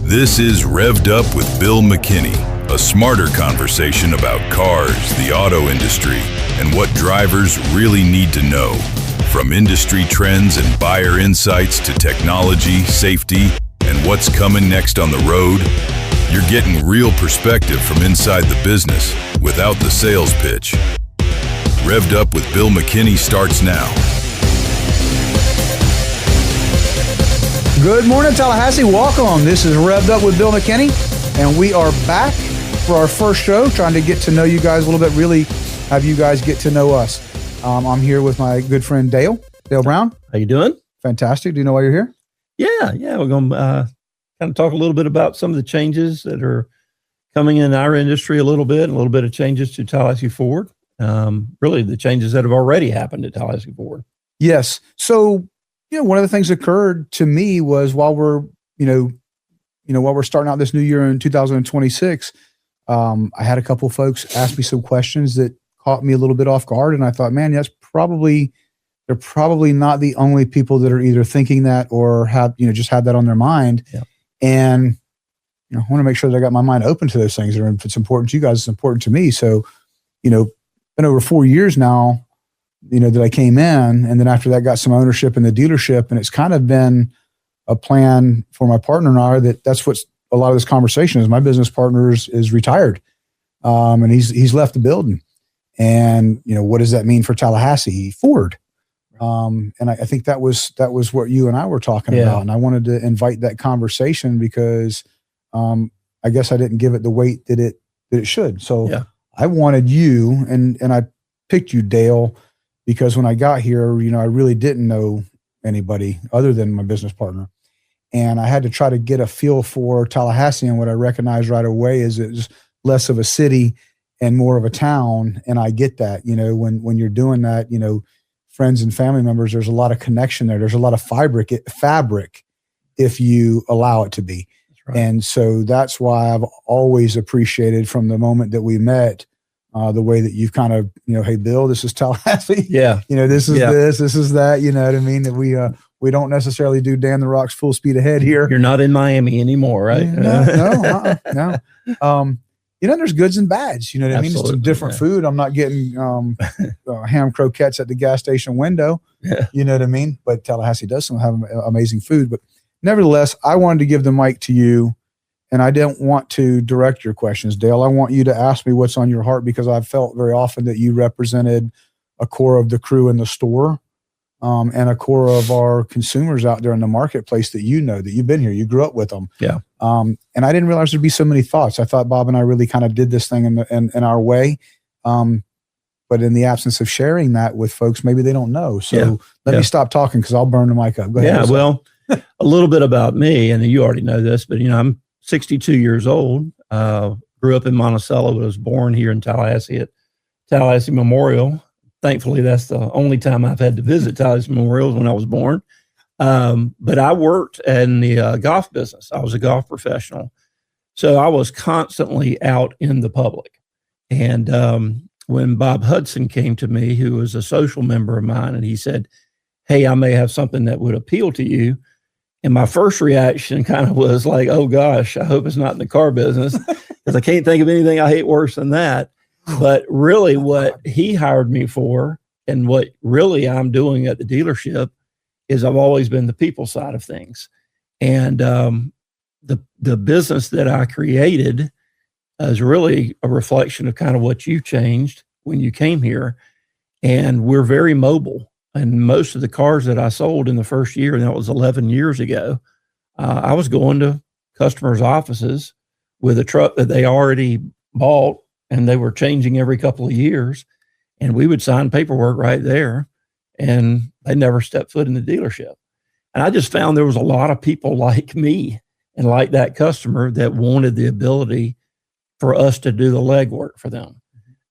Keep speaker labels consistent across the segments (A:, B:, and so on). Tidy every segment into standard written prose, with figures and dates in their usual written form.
A: This is Rev'd Up with Bill McKinney, a smarter conversation about cars, the auto industry, and what drivers really need to know. From industry trends and buyer insights to technology, safety, and what's coming next on the road, you're getting real perspective from inside the business without the sales pitch. Rev'd Up with Bill McKinney starts now.
B: Good morning, Tallahassee. Welcome. This is Rev'd Up with Bill McKinney, and we are back for our first show, trying to get to know you guys a little bit, really have you guys get to know us. I'm here with my good friend Dale Brown.
C: How you doing?
B: Fantastic. Do you know why you're here?
C: Yeah. We're going to kind of talk a little bit about some of the changes that are coming in our industry a little bit of changes to Tallahassee Ford. Really the changes that have already happened at Tallahassee Ford.
B: Yes. So, one of the things that occurred to me was while we're starting out this new year in 2026, I had a couple folks ask me some questions that caught me a little bit off guard. And I thought, man, they're probably not the only people that are either thinking that or have, just had that on their mind.
C: Yeah.
B: And, I want to make sure that I got my mind open to those things. If it's important to you guys, it's important to me. So, been over 4 years now, that I came in, and then after that got some ownership in the dealership, and it's kind of been a plan for my partner and I that's what's a lot of this conversation is. My business partner is retired, and he's left the building, and what does that mean for Tallahassee Ford? And I think that was what you and I were talking about, and I wanted to invite that conversation because I guess I didn't give it the weight that it should. So I wanted you, and I picked you, Dale, because when I got here, I really didn't know anybody other than my business partner. And I had to try to get a feel for Tallahassee. And what I recognized right away is it's less of a city and more of a town. And I get that, when you're doing that, friends and family members, there's a lot of connection there. There's a lot of fabric if you allow it to be. That's right. And so that's why I've always appreciated from the moment that we met, the way that you've kind of, hey, Bill, this is Tallahassee.
C: Yeah.
B: This is that, you know what I mean? That we don't necessarily do Dan the Rock's full speed ahead here.
C: You're not in Miami anymore, right?
B: No. There's goods and bads, you know what I mean? It's some different food. I'm not getting ham croquettes at the gas station window, you know what I mean? But Tallahassee does have amazing food. But nevertheless, I wanted to give the mic to you. And I didn't want to direct your questions, Dale. I want you to ask me what's on your heart, because I've felt very often that you represented a core of the crew in the store, and a core of our consumers out there in the marketplace that that you've been here, you grew up with them.
C: Yeah.
B: And I didn't realize there'd be so many thoughts. I thought Bob and I really kind of did this thing in our way. But in the absence of sharing that with folks, maybe they don't know. So let me stop talking, because I'll burn the mic up. Go ahead.
C: Yeah. Well, a little bit about me, and you already know this, but I'm 62 years old, grew up in Monticello, but was born here in Tallahassee at Tallahassee Memorial. Thankfully, that's the only time I've had to visit Tallahassee Memorial when I was born. But I worked in the golf business. I was a golf professional. So I was constantly out in the public. And when Bob Hudson came to me, who was a social member of mine, and he said, hey, I may have something that would appeal to you. And my first reaction kind of was like, oh gosh, I hope it's not in the car business, because I can't think of anything I hate worse than that. But really what he hired me for, and what really I'm doing at the dealership, is I've always been the people side of things. And the business that I created is really a reflection of kind of what you changed when you came here. And we're very mobile. And most of the cars that I sold in the first year, and that was 11 years ago, I was going to customers' offices with a truck that they already bought, and they were changing every couple of years. And we would sign paperwork right there, and they never stepped foot in the dealership. And I just found there was a lot of people like me and like that customer that wanted the ability for us to do the legwork for them.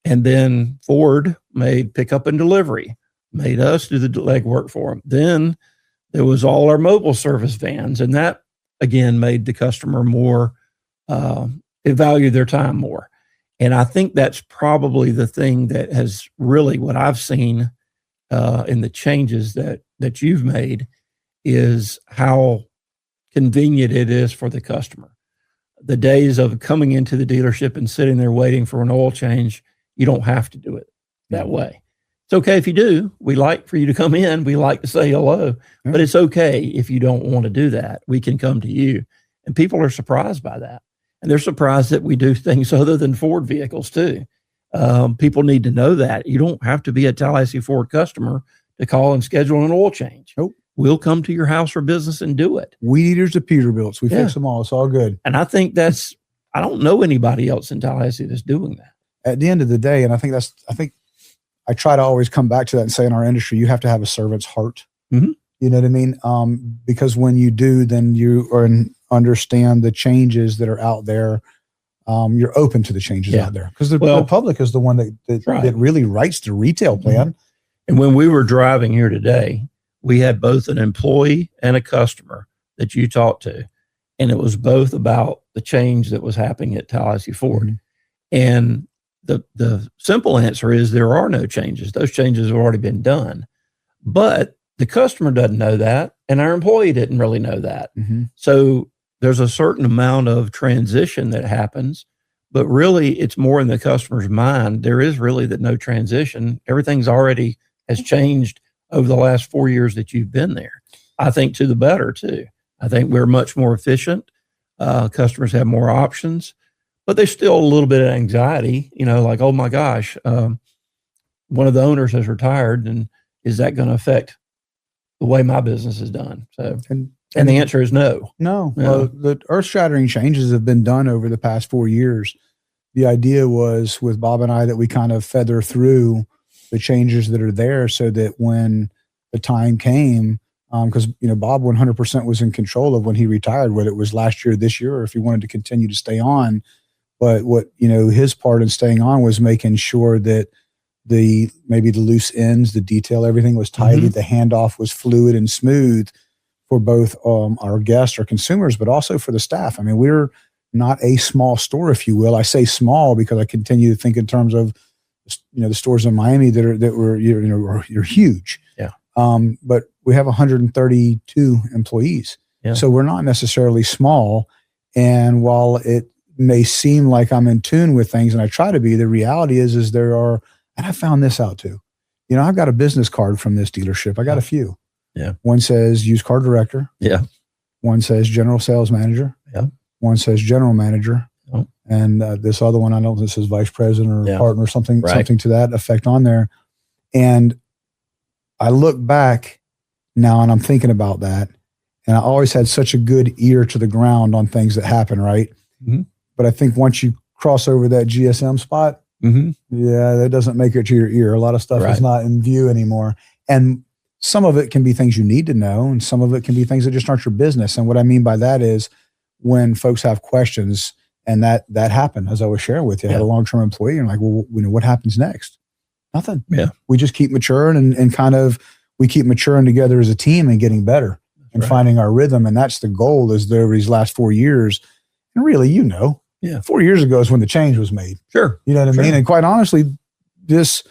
C: And then Ford made pickup and delivery, made us do the legwork for them. Then there was all our mobile service vans, and that again made the customer more, they value their time more. And I think that's probably the thing that has really, what I've seen in the changes that you've made, is how convenient it is for the customer. the days of coming into the dealership and sitting there waiting for an oil change, you don't have to do it that way. It's okay if you do. We like for you to come in. We like to say hello, but it's okay if you don't want to do that. We can come to you. And people are surprised by that. And they're surprised that we do things other than Ford vehicles too. People need to know that. You don't have to be a Tallahassee Ford customer to call and schedule an oil change.
B: Nope.
C: We'll come to your house or business and do it.
B: Weed eaters to Peterbilts. We fix them all. It's all good.
C: And I think I don't know anybody else in Tallahassee that's doing that.
B: At the end of the day, and I think I try to always come back to that and say in our industry, you have to have a servant's heart.
C: Mm-hmm.
B: You know what I mean? Because when you do, then you understand the changes that are out there. You're open to the changes out there because the public is the one that really writes the retail plan.
C: Mm-hmm. And when we were driving here today, we had both an employee and a customer that you talked to, and it was both about the change that was happening at Tallahassee Ford.
B: Mm-hmm.
C: And the simple answer is there are no changes. Those changes have already been done. But the customer doesn't know that, and our employee didn't really know that.
B: Mm-hmm. So
C: there's a certain amount of transition that happens, but really it's more in the customer's mind. There is really no transition. Everything's already has changed over the last 4 years that you've been there. I think to the better too. I think we're much more efficient. Customers have more options, but there's still a little bit of anxiety, like, oh my gosh, one of the owners has retired, and is that going to affect the way my business is done? So, and the answer is no.
B: No. Well, the earth-shattering changes have been done over the past 4 years. The idea was with Bob and I that we kind of feather through the changes that are there so that when the time came, because Bob 100% was in control of when he retired, whether it was last year, this year, or if he wanted to continue to stay on. But what his part in staying on was making sure that maybe the loose ends, the detail, everything was tidy, the handoff was fluid and smooth for both our guests, our consumers, but also for the staff. I mean, we're not a small store, if you will. I say small because I continue to think in terms of the stores in Miami that were you're huge.
C: Yeah.
B: But we have 132 employees, so we're not necessarily small. And while it may seem like I'm in tune with things, and I try to be, the reality is there are, and I found this out too. I've got a business card from this dealership. I got a few.
C: Yeah.
B: One says used car director.
C: Yeah.
B: One says general sales manager.
C: Yeah.
B: One says general manager.
C: Oh.
B: And this other one, I don't know if this is vice president or partner, something to that effect on there. And I look back now and I'm thinking about that. And I always had such a good ear to the ground on things that happen, right?
C: Mm-hmm.
B: But I think once you cross over that GSM spot, that doesn't make it to your ear. A lot of stuff is not in view anymore. And some of it can be things you need to know, and some of it can be things that just aren't your business. And what I mean by that is when folks have questions, and that happened, as I was sharing with you, I had a long-term employee, and like, well, what happens next? Nothing.
C: Yeah.
B: We just keep maturing and kind of, we keep maturing together as a team and getting better and finding our rhythm. And that's the goal is there these last 4 years. And really, 4 years ago is when the change was made.
C: Sure.
B: You know what I mean? And quite honestly, this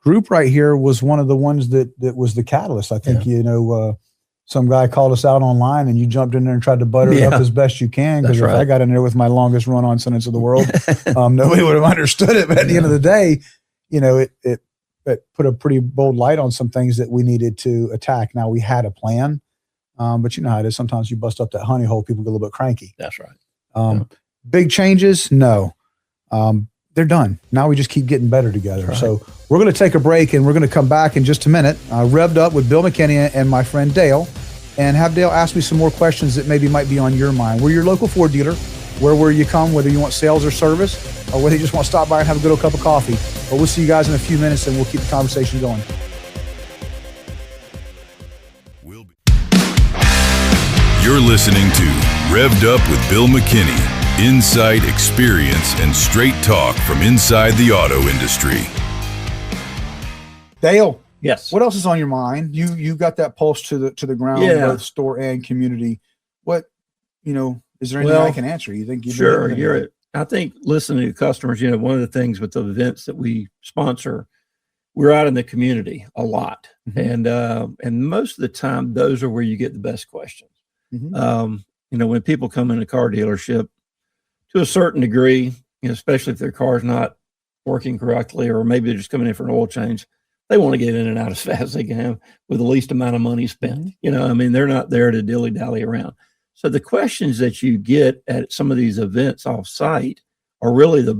B: group right here was one of the ones that was the catalyst. I think, some guy called us out online and you jumped in there and tried to butter it up as best you can. Because if I got in there with my longest run-on sentence of the world, nobody would have understood it. But at the end of the day, it put a pretty bold light on some things that we needed to attack. Now, we had a plan, but you know how it is. Sometimes you bust up that honey hole, people get a little bit cranky.
C: That's right.
B: Big changes? No. They're done. Now we just keep getting better together.
C: Right.
B: So we're going to take a break and we're going to come back in just a minute. Rev'd Up with Bill McKinney and my friend Dale, and have Dale ask me some more questions that maybe might be on your mind. We're your local Ford dealer, where you come, whether you want sales or service, or whether you just want to stop by and have a good old cup of coffee. But we'll see you guys in a few minutes and we'll keep the conversation going.
A: You're listening to Rev'd Up with Bill McKinney. Insight, experience, and straight talk from inside the auto industry.
B: Dale.
C: Yes.
B: What else is on your mind? You got that pulse to the ground, both store and community. What, is there anything I can answer? You think?
C: Sure. I think listening to customers, one of the things with the events that we sponsor, we're out in the community a lot. Mm-hmm. And most of the time, those are where you get the best questions. Mm-hmm. When people come in a car dealership, to a certain degree, especially if their car's not working correctly, or maybe they're just coming in for an oil change. They want to get in and out as fast as they can with the least amount of money spent. They're not there to dilly-dally around. So the questions that you get at some of these events off site are really the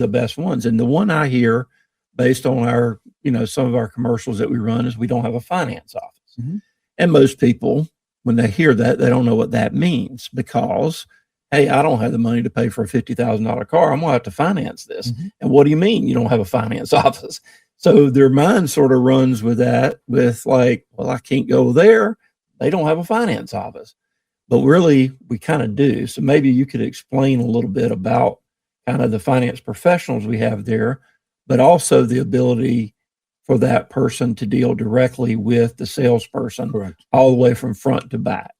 C: best ones. And the one I hear based on our, some of our commercials that we run is we don't have a finance office. Mm-hmm. And most people, when they hear that, they don't know what that means because, hey, I don't have the money to pay for a $50,000 car. I'm going to have to finance this. Mm-hmm. And what do you mean you don't have a finance office? So their mind sort of runs with that, with like, well, I can't go there. They don't have a finance office. But really, we kind of do. So maybe you could explain a little bit about kind of the finance professionals we have there, but also the ability for that person to deal directly with the salesperson. Correct. All the way from front to back.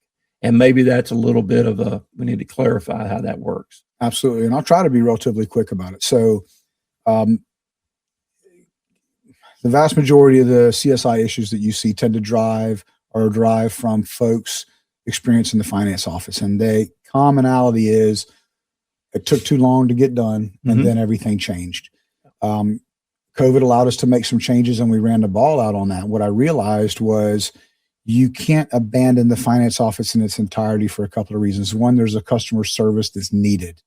C: And maybe that's a little bit of we need to clarify how that works.
B: Absolutely. And I'll try to be relatively quick about it. So the vast majority of the CSI issues that you see tend to drive from folks experience in the finance office. And the commonality is it took too long to get done and then everything changed. COVID allowed us to make some changes and we ran the ball out on that. What I realized was you can't abandon the finance office in its entirety for a couple of reasons. One, there's a customer service that's needed.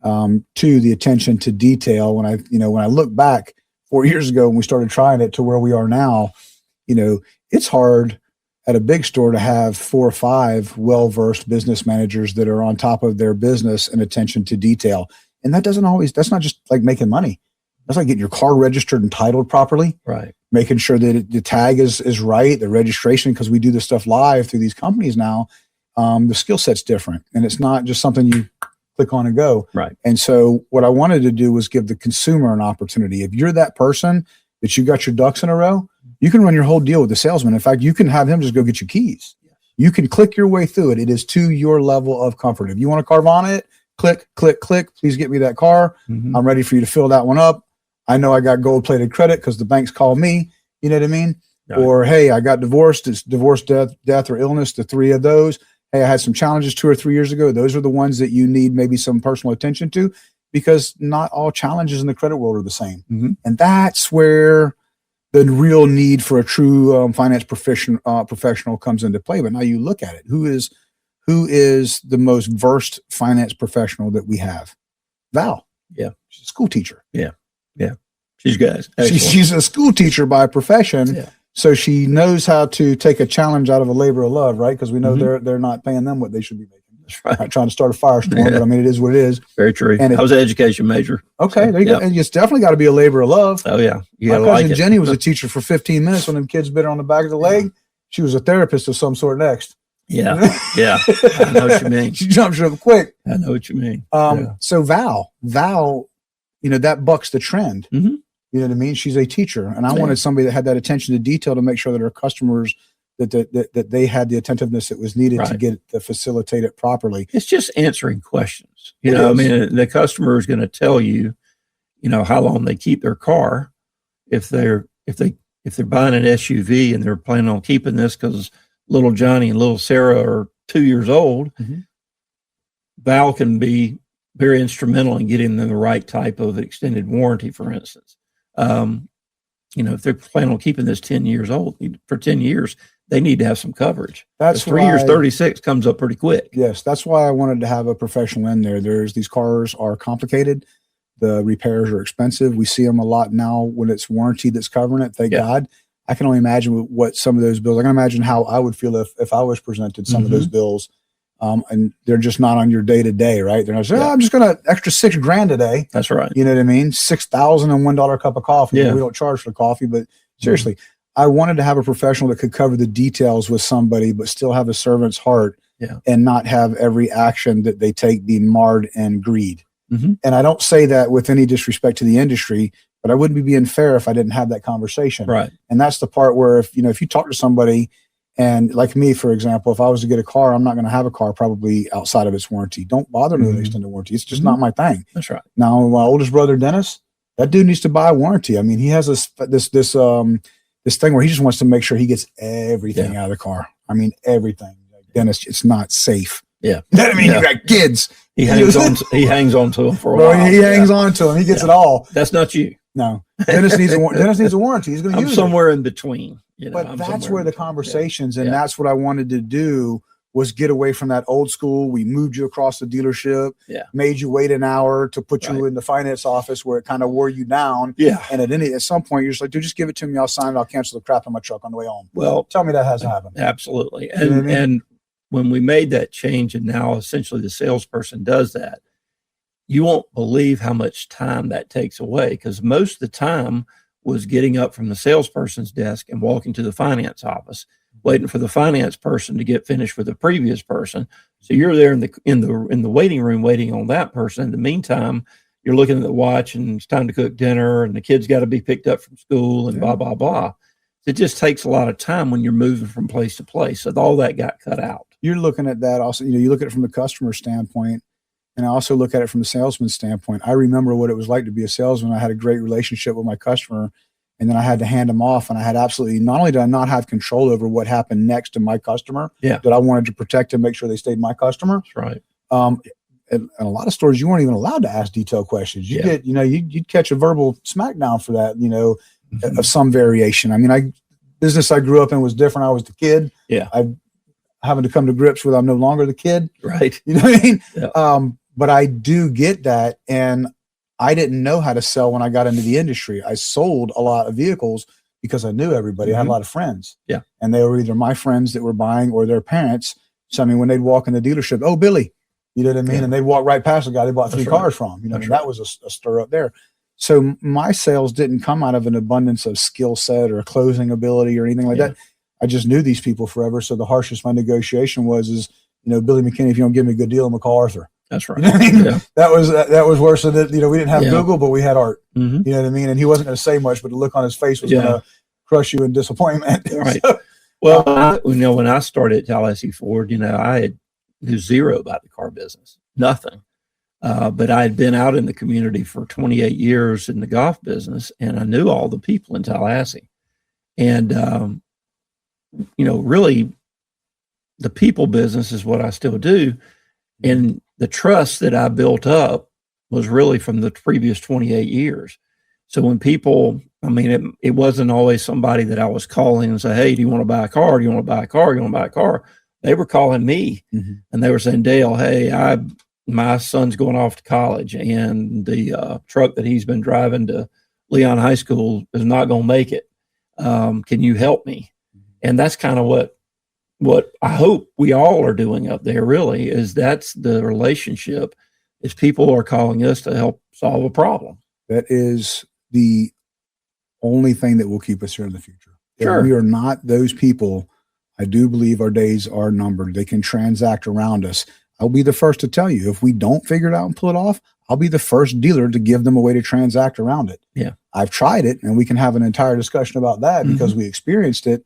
B: Two, the attention to detail. When I look back 4 years ago when we started trying it to where we are now, it's hard at a big store to have 4 or 5 well-versed business managers that are on top of their business and attention to detail. And that's not just like making money. That's like getting your car registered and titled properly. Right. Making sure that the tag is right, the registration, because we do this stuff live through these companies now. The skill set's different and it's not just something you click on and go. Right. And so what I wanted to do was give the consumer an opportunity. If you're that person that you got your ducks in a row, you can run your whole deal with the salesman. In fact, you can have him just go get your keys. Yes. You can click your way through it. It is to your level of comfort. If you want a Carvana it, click, click, click. Please get me that car. Mm-hmm. I'm ready for you to fill that one up. I know I got gold-plated credit because the banks call me. You know what I mean? Right. Or, hey, I got divorced. It's divorce, death, or illness, the 3 of those. Hey, I had some challenges 2 or 3 years ago. Those are the ones that you need maybe some personal attention to because not all challenges in the credit world are the same. Mm-hmm. And that's where the real need for a true finance professional comes into play. But now you look at it. Who is the most versed finance professional that we have? Val. Yeah. She's a school teacher.
C: Yeah. Yeah. She's good.
B: She's a school teacher by profession. Yeah. So she knows how to take a challenge out of a labor of love, right? Because we know they're not paying them what they should be making. That's right. Not trying to start a firestorm, but I mean, it is what it is.
C: Very true. And I was an education major.
B: Okay, so, there you go. And it's definitely got to be a labor of love.
C: Oh, yeah.
B: My cousin Jenny was a teacher for 15 minutes when them kids bit her on the back of the leg. She was a therapist of some sort next.
C: Yeah. Yeah. I know what you mean.
B: She jumped up quick.
C: I know what you mean.
B: So Val, that bucks the trend. Mm-hmm. You know what I mean? She's a teacher. And I wanted somebody that had that attention to detail to make sure that her customers, that they had the attentiveness that was needed to facilitate it properly.
C: It's just answering questions. The customer is going to tell you, how long they keep their car. If they're buying an SUV and they're planning on keeping this because little Johnny and little Sarah are 2 years old, Val can be very instrumental in getting them the right type of extended warranty, for instance. If they're planning on keeping this 10 years old, for 10 years, they need to have some coverage. That's 3 years, 36 comes up pretty quick.
B: Yes. That's why I wanted to have a professional in there. These cars are complicated. The repairs are expensive. We see them a lot now when it's warranty that's covering it. Thank God. I can only imagine what some of those bills, I can imagine how I would feel if I was presented some of those bills. And they're just not on your day to day, right? They're not saying, I'm just going to extra $6,000 today.
C: That's right.
B: You know what I mean? $6,001 cup of coffee. Yeah. We don't charge for coffee, but seriously, I wanted to have a professional that could cover the details with somebody, but still have a servant's heart and not have every action that they take be marred in greed. Mm-hmm. And I don't say that with any disrespect to the industry, but I wouldn't be being fair if I didn't have that conversation. Right. And that's the part where if you talk to somebody. And like me, for example, if I was to get a car, I'm not going to have a car probably outside of its warranty. Don't bother me with extended warranty. It's just not my thing.
C: That's right.
B: Now, my oldest brother, Dennis, that dude needs to buy a warranty. I mean, he has this thing where he just wants to make sure he gets everything out of the car. I mean, everything. Dennis, it's not safe
C: Yeah.
B: That means you got kids.
C: He hangs on to them for a while.
B: He hangs on to them. He gets it all.
C: That's not you.
B: No. Dennis needs a warranty. He's going to use it.
C: I'm somewhere in between.
B: But that's where the conversations, and that's what I wanted to do, was get away from that old school. We moved you across the dealership, made you wait an hour to put you in the finance office where it kind of wore you down. Yeah. And at some point, you're just like, dude, just give it to me. I'll sign it. I'll cancel the crap on my truck on the way home. Well, tell me that hasn't happened.
C: Absolutely. And when we made that change, and now essentially the salesperson does that, you won't believe how much time that takes away, because most of the time was getting up from the salesperson's desk and walking to the finance office, waiting for the finance person to get finished with the previous person. So you're there in the waiting room waiting on that person. In the meantime, you're looking at the watch and it's time to cook dinner and the kids got to be picked up from school and blah, blah, blah. It just takes a lot of time when you're moving from place to place. So all that got cut out.
B: You're looking at that also, you look at it from the customer standpoint, and I also look at it from the salesman's standpoint. I remember what it was like to be a salesman. I had a great relationship with my customer, and then I had to hand them off. And I had absolutely, not only did I not have control over what happened next to my customer, that I wanted to protect and make sure they stayed my customer.
C: That's right.
B: In a lot of stores, you weren't even allowed to ask detailed questions. You get, you'd catch a verbal smackdown for that, of some variation. I mean, business I grew up in was different. I was the kid. Yeah. I having to come to grips with I'm no longer the kid.
C: Right.
B: You know what I mean? Yeah. But I do get that. And I didn't know how to sell when I got into the industry. I sold a lot of vehicles because I knew everybody. I had a lot of friends. Yeah. And they were either my friends that were buying or their parents. So, I mean, when they'd walk in the dealership, oh, Billy, you know what I mean? Yeah. And they'd walk right past the guy they bought three cars from. That was a stir up there. So my sales didn't come out of an abundance of skill set or closing ability or anything like that. I just knew these people forever. So the harshest my negotiation is Billy McKinney, if you don't give me a good deal, I'm going to call Arthur.
C: That's right.
B: You know what I mean? Yeah. That was worse than that. We didn't have Google, but we had art. Mm-hmm. You know what I mean? And he wasn't going to say much, but the look on his face was going to crush you in disappointment.
C: Right. So, well, when I started at Tallahassee Ford, I knew zero about the car business, nothing. But I had been out in the community for 28 years in the golf business, and I knew all the people in Tallahassee. And, really the people business is what I still do. And the trust that I built up was really from the previous 28 years. So when people, it wasn't always somebody that I was calling and say, hey, do you want to buy a car? Do you want to buy a car? Do you want to buy a car? They were calling me and they were saying, Dale, hey, my son's going off to college and the truck that he's been driving to Leon High School is not going to make it. Can you help me? And that's kind of what I hope we all are doing up there, really, is that's the relationship, is people are calling us to help solve a problem.
B: That is the only thing that will keep us here in the future.
C: Sure.
B: If we are not those people, I do believe our days are numbered. They can transact around us. I'll be the first to tell you, if we don't figure it out and pull it off, I'll be the first dealer to give them a way to transact around it.
C: Yeah.
B: I've tried it, and we can have an entire discussion about that because we experienced it.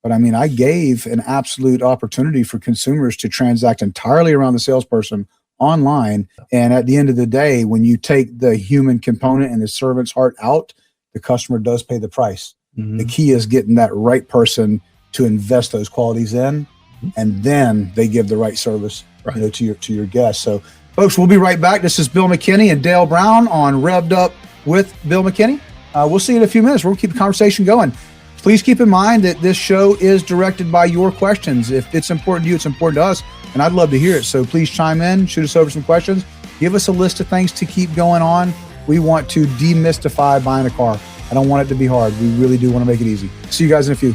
B: But I gave an absolute opportunity for consumers to transact entirely around the salesperson online. And at the end of the day, when you take the human component and the servant's heart out, the customer does pay the price. The key is getting that right person to invest those qualities in, and then they give the right service to your guests. So, folks, we'll be right back. This is Bill McKinney and Dale Brown on Rev'd Up with Bill McKinney. We'll see you in a few minutes. We'll keep the conversation going. Please keep in mind that this show is directed by your questions. If it's important to you, it's important to us, and I'd love to hear it. So please chime in, shoot us over some questions, give us a list of things to keep going on. We want to demystify buying a car. I don't want it to be hard. We really do want to make it easy. See you guys in a few.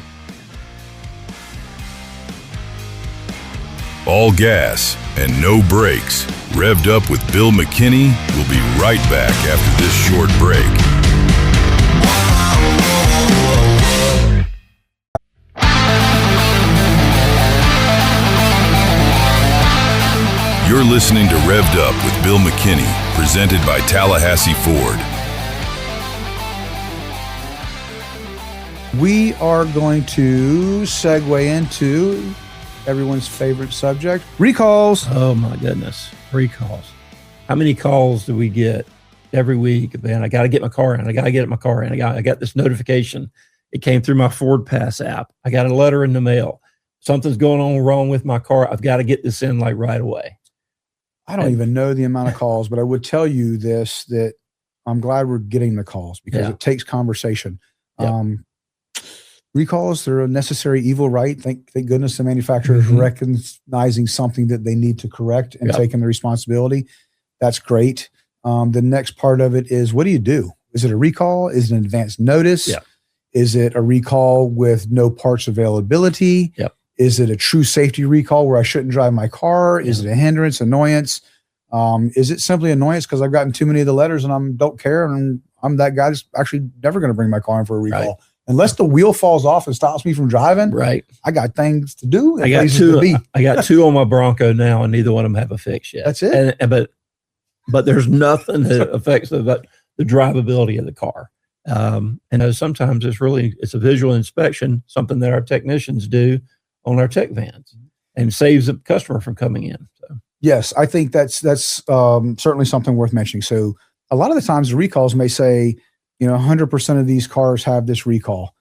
A: All gas and no brakes. Rev'd Up with Bill McKinney. We'll be right back after this short break. You're listening to Rev'd Up with Bill McKinney, presented by Tallahassee Ford.
B: We are going to segue into everyone's favorite subject, recalls.
C: Oh my goodness, recalls. How many calls do we get every week? Man, I got to get my car in. I got to get my car in. I got this notification. It came through my Ford Pass app. I got a letter in the mail. something's going on wrong with my car. I've got to get this in like right away.
B: I don't even know the amount of calls, but I would tell you this, that I'm glad we're getting the calls because it takes conversation.
C: Yep.
B: Recalls, they're a necessary evil, right? Thank goodness the manufacturer is recognizing something that they need to correct and taking the responsibility. That's great. The next part of it is, what do you do? Is it a recall? Is it an advance notice?
C: Yeah. Is
B: it a recall with no parts availability?
C: Yep.
B: Is it a true safety recall where I shouldn't drive my car? Is it a hindrance, annoyance? Is it simply annoyance because I've gotten too many of the letters and I don't care and I'm that guy that's actually never going to bring my car in for a recall? Right. Unless the wheel falls off and stops me from driving,
C: right?
B: I got things to do.
C: I got two on my Bronco now, and neither one of them have a fix yet.
B: That's it.
C: But there's nothing that affects the drivability of the car. And sometimes it's a visual inspection, something that our technicians do on our tech vans, and saves the customer from coming in. So.
B: Yes, I think that's certainly something worth mentioning. So a lot of the times the recalls may say, 100% of these cars have this recall,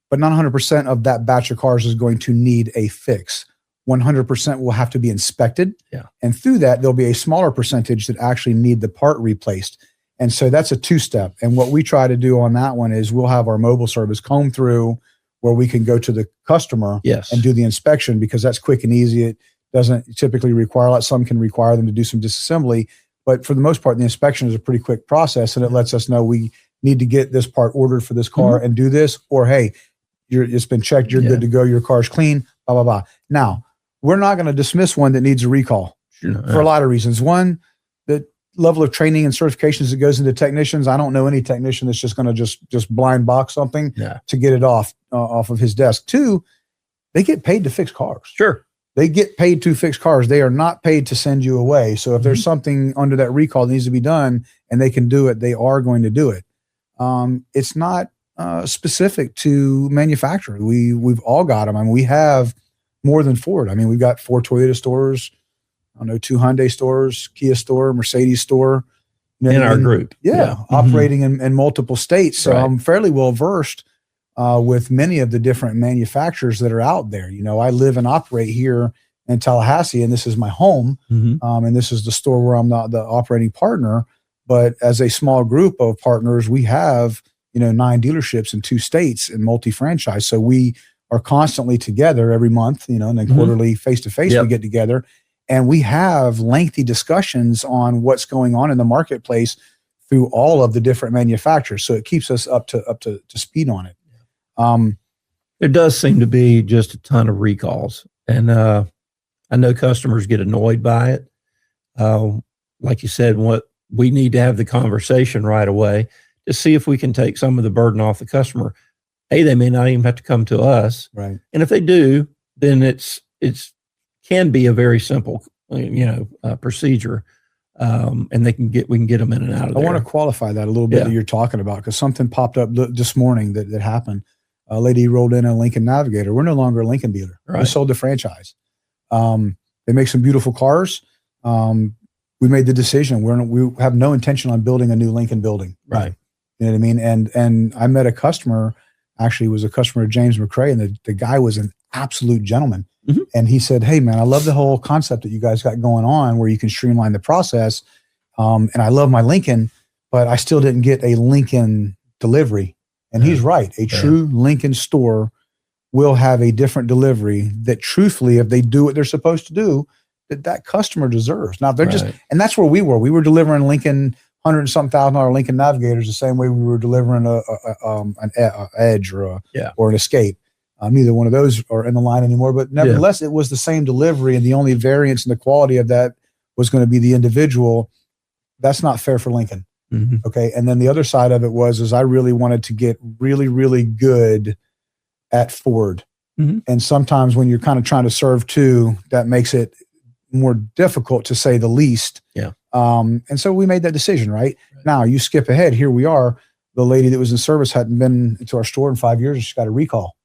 B: but not 100% of that batch of cars is going to need a fix. 100% will have to be inspected.
C: Yeah. And
B: through that, there'll be a smaller percentage that actually need the part replaced. And so that's a two-step. And what we try to do on that one is we'll have our mobile service comb through where we can go to the customer and do the inspection, because that's quick and easy. It doesn't typically require a lot. Some can require them to do some disassembly, but for the most part, the inspection is a pretty quick process, and it lets us know we need to get this part ordered for this car and do this, or, hey, it's been checked, you're good to go, your car's clean, blah, blah, blah. Now, we're not going to dismiss one that needs a recall for a lot of reasons. One, the level of training and certifications that goes into technicians. I don't know any technician that's just going to just blind box something to get it off of his desk. Two, they get paid to fix cars.
C: Sure.
B: They get paid to fix cars. They are not paid to send you away. So if there's something under that recall that needs to be done and they can do it, they are going to do it. It's not specific to manufacturer. We've all got them. I mean, we have more than Ford. I mean, we've got 4 Toyota stores, 2 Hyundai stores, Kia store, Mercedes store.
C: In our group.
B: Yeah. Operating in multiple states. So I'm fairly well versed with many of the different manufacturers that are out there. I live and operate here in Tallahassee, and this is my home. And this is the store where I'm not the operating partner. But as a small group of partners, we have, 9 dealerships in 2 states and multi-franchise. So we are constantly together every month, and then quarterly face-to-face we get together. And we have lengthy discussions on what's going on in the marketplace through all of the different manufacturers. So it keeps us up to speed on it.
C: There does seem to be just a ton of recalls. And I know customers get annoyed by it. Like you said, we need to have the conversation right away to see if we can take some of the burden off the customer. They may not even have to come to us.
B: Right.
C: And if they do, then it's can be a very simple, procedure. And we can get them in and out of there.
B: I want to qualify that a little bit that you're talking about, because something popped up this morning that happened. A lady rolled in a Lincoln Navigator. We're no longer a Lincoln dealer. Right. We sold the franchise. They make some beautiful cars. We made the decision. We have no intention on building a new Lincoln building.
C: Right.
B: You know what I mean? And I met a customer, actually was a customer of James McCrae, and the guy was an absolute gentleman. And he said, "Hey man, I love the whole concept that you guys got going on where you can streamline the process. And I love my Lincoln, but I still didn't get a Lincoln delivery." And he's right. A true Lincoln store will have a different delivery that, truthfully, if they do what they're supposed to do, that customer deserves. Now they're and that's where we were. We were delivering Lincoln $100,000 Lincoln Navigators the same way we were delivering an Edge or an Escape. Neither one of those are in the line anymore, but nevertheless, it was the same delivery, and the only variance in the quality of that was going to be the individual. That's not fair for Lincoln. Okay. And then the other side of it was I really wanted to get really, really good at Ford. And sometimes when you're kind of trying to serve two, that makes it more difficult, to say the least. And so we made that decision, right? Now you skip ahead. Here we are. The lady that was in service hadn't been to our store in 5 years. She's got a recall.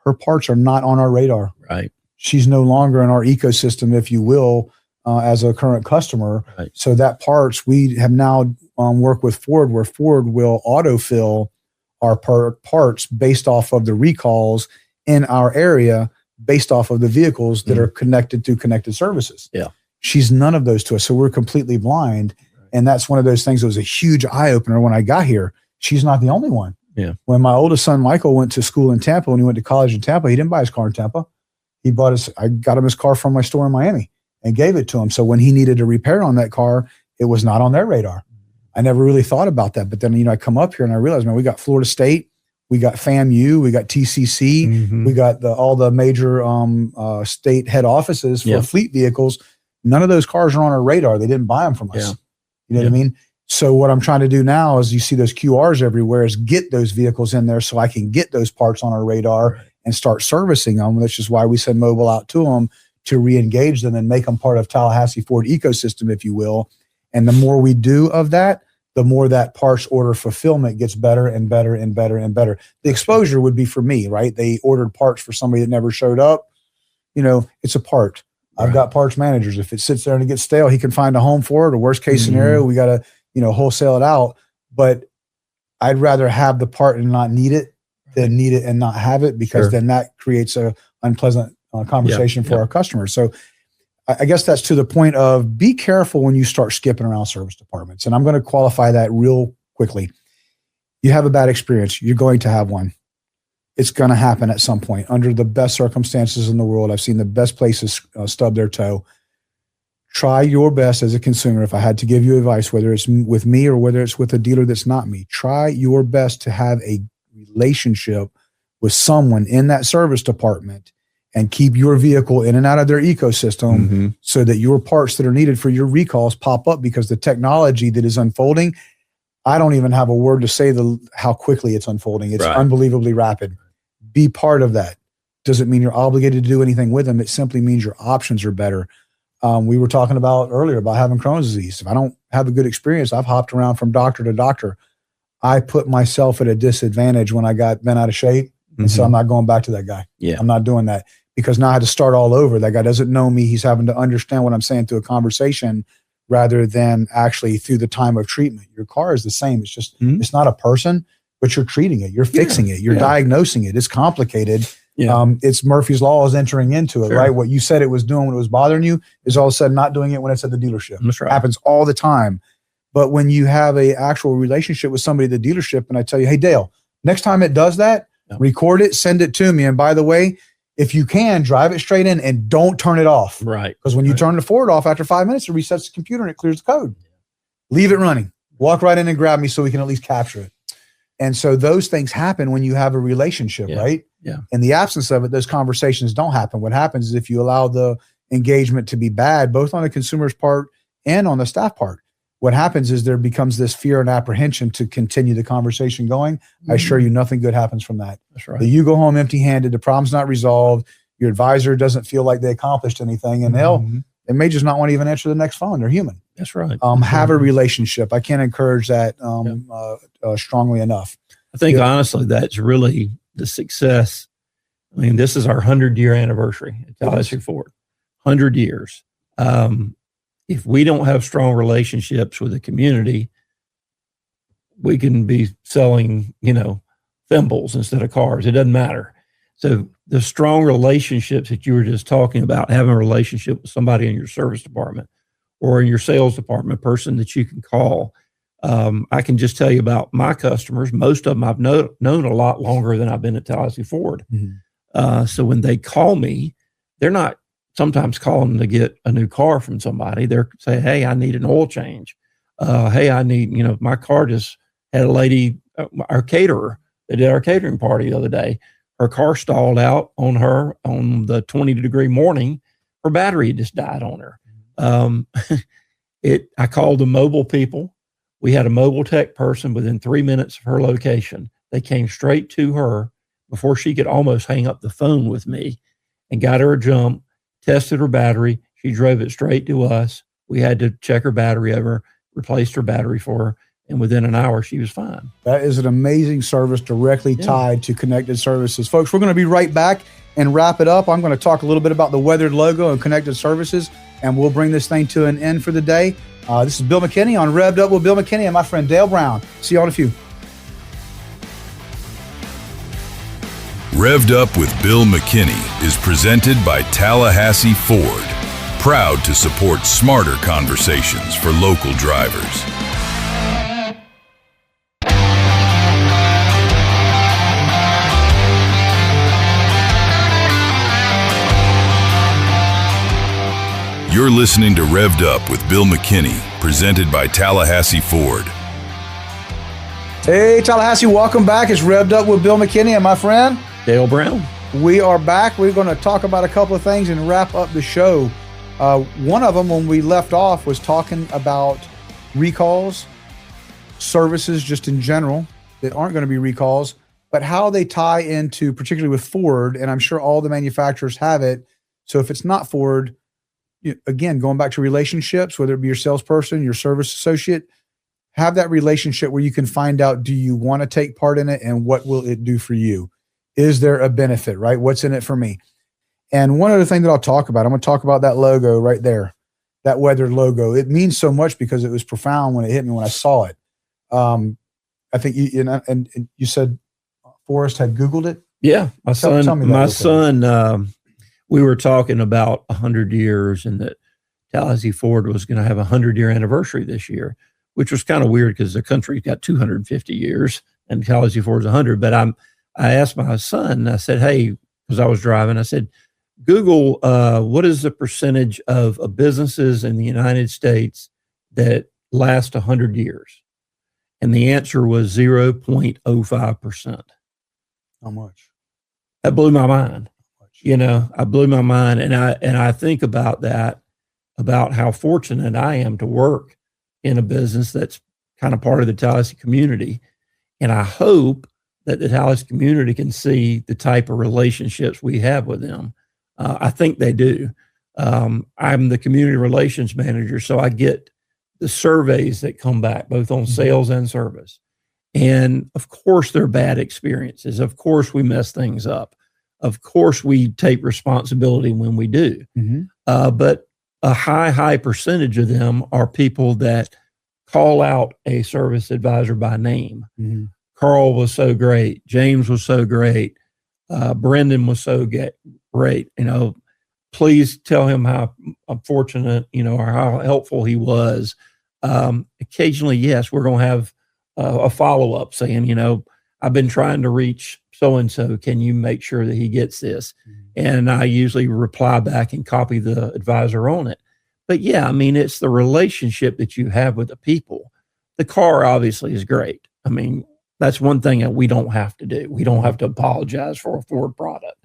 B: Her parts are not on our radar.
C: Right.
B: She's no longer in our ecosystem, if you will, as a current customer.
C: Right.
B: So that parts, we have now worked with Ford, where Ford will autofill our parts based off of the recalls in our area, based off of the vehicles that are connected through connected services.
C: Yeah.
B: She's none of those to us. So we're completely blind. And that's one of those things that was a huge eye opener when I got here. She's not the only one.
C: Yeah.
B: When my oldest son, Michael, went to school in Tampa, when he went to college in Tampa, he didn't buy his car in Tampa. I got him his car from my store in Miami and gave it to him. So when he needed a repair on that car, it was not on their radar. I never really thought about that. But then, I come up here and I realized, man, we got Florida State, we got FAMU, we got TCC, we got all the major state head offices for fleet vehicles. None of those cars are on our radar. They didn't buy them from us.
C: Yeah.
B: You know what I mean? So what I'm trying to do now is, you see those QRs everywhere, is get those vehicles in there so I can get those parts on our radar and start servicing them. That's just why we send mobile out to them to re-engage them and make them part of Tallahassee Ford ecosystem, if you will. And the more we do of that, the more that parts order fulfillment gets better and better and better and better. The exposure would be for me, right? They ordered parts for somebody that never showed up. It's a part. I've got parts managers. If it sits there and it gets stale, he can find a home for it. Or worst case scenario, we got to, wholesale it out. But I'd rather have the part and not need it than need it and not have it, because then that creates a unpleasant conversation for our customers. So I guess that's to the point of, be careful when you start skipping around service departments. And I'm going to qualify that real quickly. You have a bad experience. You're going to have one. It's going to happen at some point under the best circumstances in the world. I've seen the best places stub their toe. Try your best as a consumer. If I had to give you advice, whether it's with me or whether it's with a dealer that's not me, try your best to have a relationship with someone in that service department and keep your vehicle in and out of their ecosystem so that your parts that are needed for your recalls pop up, because the technology that is unfolding, I don't even have a word to say how quickly it's unfolding. It's unbelievably rapid. Be part of that. Doesn't mean you're obligated to do anything with them. It simply means your options are better. We were talking about earlier about having Crohn's disease. If I don't have a good experience, I've hopped around from doctor to doctor. I put myself at a disadvantage when I got bent out of shape. And so I'm not going back to that guy.
C: Yeah.
B: I'm not doing that, because now I had to start all over. That guy doesn't know me. He's having to understand what I'm saying through a conversation rather than actually through the time of treatment. Your car is the same. It's just, it's not a person, but you're treating it. You're fixing it. You're diagnosing it. It's complicated. Yeah. It's Murphy's Law is entering into it, right? What you said it was doing when it was bothering you is all of a sudden not doing it when it's at the dealership.
C: That's right.
B: It happens all the time. But when you have a actual relationship with somebody at the dealership, and I tell you, hey, Dale, next time it does that, record it, send it to me. And by the way, if you can, drive it straight in and don't turn it off.
C: Right.
B: Because when you turn the Ford off after 5 minutes, it resets the computer and it clears the code. Leave it running. Walk right in and grab me so we can at least capture it. And so those things happen when you have a relationship, right?
C: Yeah.
B: In the absence of it, those conversations don't happen. What happens is if you allow the engagement to be bad, both on the consumer's part and on the staff part, what happens is there becomes this fear and apprehension to continue the conversation going. I assure you nothing good happens from that.
C: That's right.
B: You go home empty-handed, the problem's not resolved, your advisor doesn't feel like they accomplished anything, and they may just not want to even answer the next phone. They're human.
C: That's right.
B: Have a relationship. I can't encourage that strongly enough.
C: I think honestly, that's really the success. I mean, this is our 100-year anniversary at Tallahassee Ford. 100 years. If we don't have strong relationships with the community, we can be selling, thimbles instead of cars. It doesn't matter. So the strong relationships that you were just talking about, having a relationship with somebody in your service department or in your sales department, person that you can call. I can just tell you about my customers. Most of them I've known a lot longer than I've been at Tallahassee Ford. So when they call me, they're not sometimes calling to get a new car from somebody. They're saying, hey, I need an oil change. Hey, I need, my car just had a lady, our caterer, they did our catering party the other day. Her car stalled out on her on the 20-degree morning. Her battery just died on her. I called the mobile people. We had a mobile tech person within 3 minutes of her location. They came straight to her before she could almost hang up the phone with me and got her a jump, tested her battery. She drove it straight to us. We had to check her battery over, replaced her battery for her, and within an hour, she was fine.
B: That is an amazing service directly tied to connected services. Folks, we're going to be right back and wrap it up. I'm going to talk a little bit about the weathered logo and connected services, and we'll bring this thing to an end for the day. This is Bill McKinney on Rev'd Up with Bill McKinney and my friend Dale Brown. See you all in a few.
A: Rev'd Up with Bill McKinney is presented by Tallahassee Ford, proud to support smarter conversations for local drivers. You're listening to Rev'd Up with Bill McKinney, presented by Tallahassee Ford.
B: Hey, Tallahassee, welcome back. It's Rev'd Up with Bill McKinney and my friend
C: Dale Brown.
B: We are back. We're going to talk about a couple of things and wrap up the show. One of them, when we left off, was talking about recalls, services just in general that aren't going to be recalls, but how they tie into, particularly with Ford, and I'm sure all the manufacturers have it. So if it's not Ford, again, going back to relationships, whether it be your salesperson, your service associate, have that relationship where you can find out, do you want to take part in it and what will it do for you? Is there a benefit, right? What's in it for me? And one other thing that I'll talk about, I'm going to talk about that logo right there, that weathered logo. It means so much because it was profound when it hit me when I saw it. I think and you said Forrest had Googled it.
C: Yeah,
B: Tell me that
C: we were talking about 100 years and that Tallahassee Ford was going to have a 100-year anniversary this year, which was kind of weird because the country's got 250 years and Tallahassee Ford's 100. But I asked my son, I said, hey, because I was driving, I said, Google, what is the percentage of businesses in the United States that last 100 years? And the answer was 0.05%.
B: How much?
C: That blew my mind. I blew my mind. And I think about that, about how fortunate I am to work in a business that's kind of part of the Tallahassee community. And I hope that the Tallahassee community can see the type of relationships we have with them. I think they do. I'm the community relations manager, so I get the surveys that come back, both on sales and service. And of course, they're bad experiences. Of course, we mess things up. Of course, we take responsibility when we do. But a high percentage of them are people that call out a service advisor by name. Carl was so great. James was so great. Brendan was so great. Please tell him how fortunate, or how helpful he was. Occasionally, yes, we're going to have a follow-up saying, I've been trying to reach so-and-so. Can you make sure that he gets this? And I usually reply back and copy the advisor on it. But yeah, it's the relationship that you have with the people. The car obviously is great. That's one thing that we don't have to do. We don't have to apologize for a Ford product,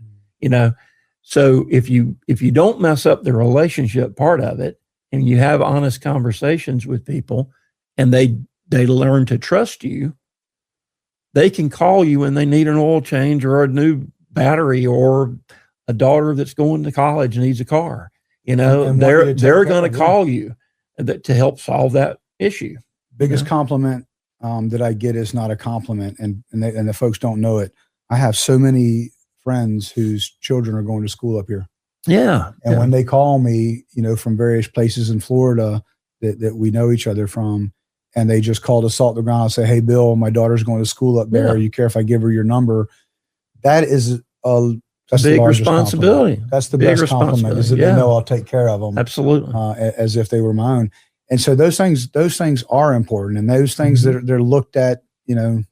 C: So if you don't mess up the relationship part of it, and you have honest conversations with people, and they learn to trust you, they can call you when they need an oil change or a new battery or a daughter that's going to college and needs a car. They're going to call you to help solve that issue.
B: Biggest compliment that I get is not a compliment, and the folks don't know it. I have so many friends whose children are going to school up here.
C: Yeah.
B: And when they call me, from various places in Florida that we know each other from, and they just call to salt the ground and say, hey, Bill, my daughter's going to school up there. You care if I give her your number? That is that's
C: big responsibility.
B: Compliment. That's the best compliment, is that they know I'll take care of them.
C: Absolutely.
B: As if they were my own. And so those things are important, and those things that they're looked at, in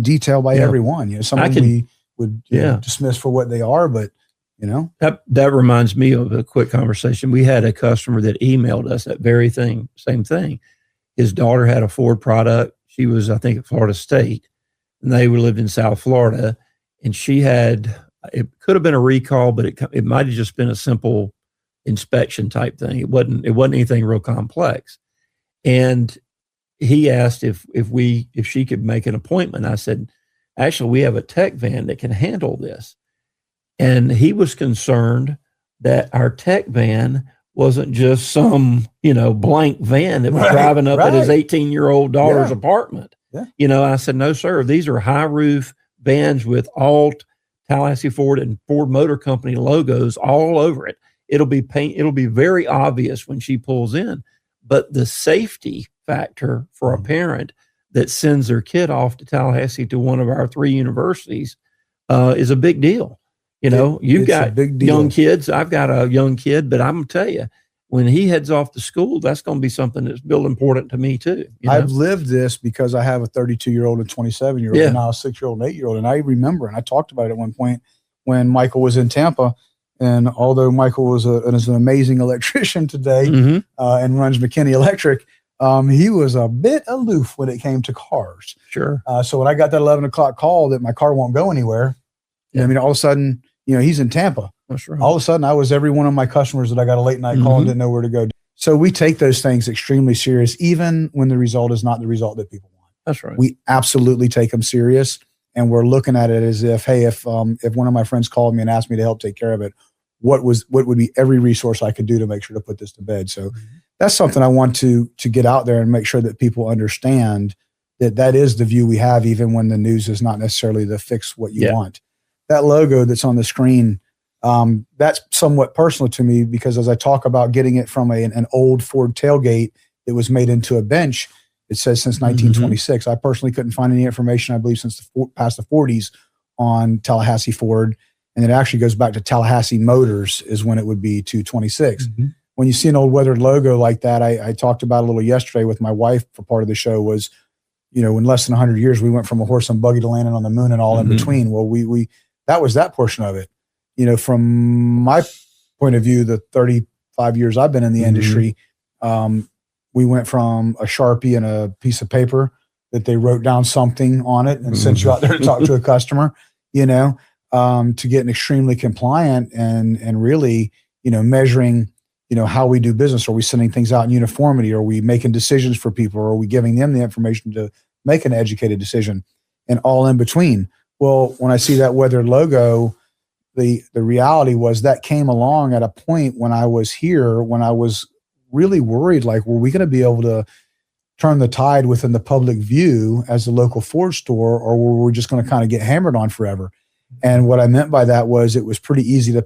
B: detail by everyone. Someone we would dismiss for what they are, but
C: that reminds me of a quick conversation. We had a customer that emailed us that very thing, same thing. His daughter had a Ford product. She was, I think, at Florida State, and they lived in South Florida, and she had, it could have been a recall, but it might have just been a simple inspection type thing. It wasn't anything real complex. And he asked if she could make an appointment. I said, actually, we have a tech van that can handle this. And he was concerned that our tech van wasn't just some, blank van that was driving up at his 18-year-old daughter's apartment. I said, no, sir, these are high roof vans with all Tallahassee Ford and Ford Motor Company logos all over it. It'll be very obvious when she pulls in. But the safety factor for a parent that sends their kid off to Tallahassee to one of our 3 universities is a big deal. You've got young kids. I've got a young kid, but I'm going to tell you, when he heads off to school, that's going to be something that's real important to me too.
B: I've lived this because I have a 32-year-old and 27-year-old, and now a 6-year-old and 8-year-old. And I remember, and I talked about it at one point when Michael was in Tampa. And although Michael is an amazing electrician today and runs McKinney Electric, he was a bit aloof when it came to cars.
C: Sure.
B: So when I got that 11 o'clock call that my car won't go anywhere, all of a sudden, he's in Tampa.
C: That's right.
B: All of a sudden, I was every one of my customers that I got a late night call and didn't know where to go. So we take those things extremely serious, even when the result is not the result that people want.
C: That's right.
B: We absolutely take them serious, and we're looking at it as if, hey, if one of my friends called me and asked me to help take care of it, what would be every resource I could do to make sure to put this to bed. So that's something I want to get out there and make sure that people understand that is the view we have, even when the news is not necessarily to fix what you want. That logo that's on the screen, that's somewhat personal to me, because as I talk about getting it from an old Ford tailgate that was made into a bench, it says since 1926. I personally couldn't find any information, I believe, since past the 40s on Tallahassee Ford. And it actually goes back to Tallahassee Motors is when it would be 226. When you see an old weathered logo like that, I talked about a little yesterday with my wife for part of the show was, in less than 100 years, we went from a horse and buggy to landing on the moon and all in between. Well, we that was that portion of it. From my point of view, the 35 years I've been in the industry, we went from a Sharpie and a piece of paper that they wrote down something on it and sent you out there to talk to a customer, to getting extremely compliant and really, measuring, how we do business. Are we sending things out in uniformity? Are we making decisions for people? Or are we giving them the information to make an educated decision, and all in between? Well, when I see that weathered logo, the reality was that came along at a point when I was here, when I was really worried, like, were we going to be able to turn the tide within the public view as a local Ford store, or were we just going to kind of get hammered on forever? And what I meant by that was it was pretty easy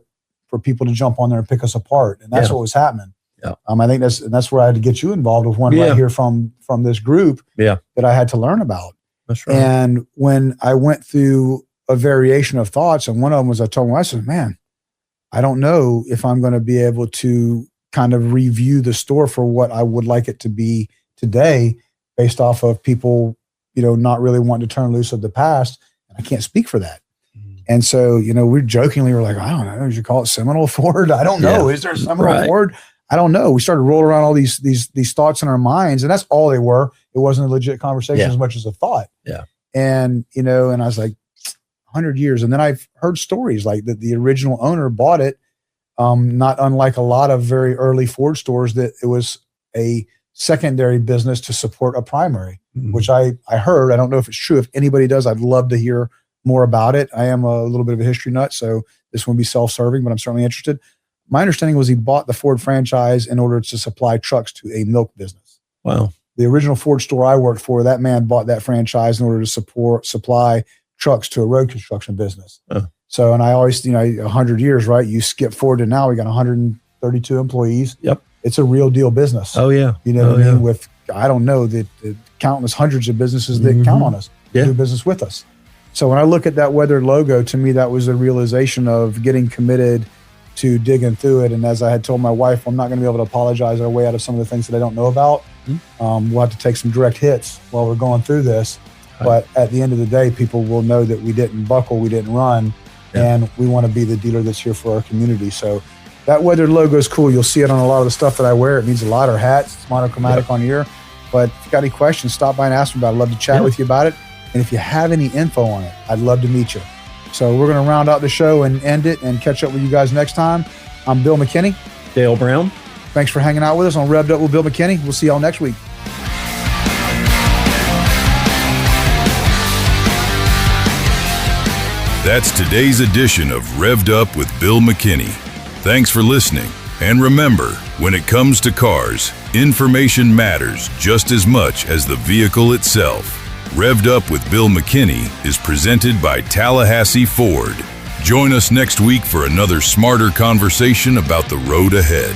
B: for people to jump on there and pick us apart. And that's what was happening. Yeah. I think that's where I had to get you involved with one right here from this group that I had to learn about.
C: That's right.
B: And when I went through a variation of thoughts, and one of them was, I told my wife, I said, man, I don't know if I'm going to be able to kind of review the store for what I would like it to be today based off of people, not really wanting to turn loose of the past. And I can't speak for that. And so, we jokingly were like, I don't know, you should call it Seminole Ford. I don't know. Is there a Seminole Ford? I don't know. We started rolling around all these thoughts in our minds, and that's all they were. It wasn't a legit conversation as much as a thought.
C: Yeah.
B: And, and I was like, 100 years. And then I've heard stories like that the original owner bought it, not unlike a lot of very early Ford stores, that it was a secondary business to support a primary, which I heard. I don't know if it's true. If anybody does, I'd love to hear more about it. I am a little bit of a history nut, so this won't be self-serving, but I'm certainly interested. My understanding was he bought the Ford franchise in order to supply trucks to a milk business.
C: Wow.
B: The original Ford store I worked for, that man bought that franchise in order to supply trucks to a road construction business. So, and I always, 100 years, right? You skip forward to now, we got 132 employees.
C: Yep.
B: It's a real deal business.
C: Oh yeah.
B: What I mean? With, I don't know, the countless hundreds of businesses that count on us, do business with us. So when I look at that weathered logo, to me, that was a realization of getting committed to digging through it. And as I had told my wife, I'm not going to be able to apologize our way out of some of the things that I don't know about. We'll have to take some direct hits while we're going through this. But at the end of the day, people will know that we didn't buckle, we didn't run, and we want to be the dealer that's here for our community. So that weathered logo is cool. You'll see it on a lot of the stuff that I wear. It means a lot, or hats. It's monochromatic on here. But if you've got any questions, stop by and ask me about it. I'd love to chat with you about it. And if you have any info on it, I'd love to meet you. So we're going to round out the show and end it and catch up with you guys next time. I'm Bill McKinney.
C: Dale Brown.
B: Thanks for hanging out with us on Rev'd Up with Bill McKinney. We'll see y'all next week.
A: That's today's edition of Rev'd Up with Bill McKinney. Thanks for listening. And remember, when it comes to cars, information matters just as much as the vehicle itself. Rev'd Up with Bill McKinney is presented by Tallahassee Ford. Join us next week for another smarter conversation about the road ahead.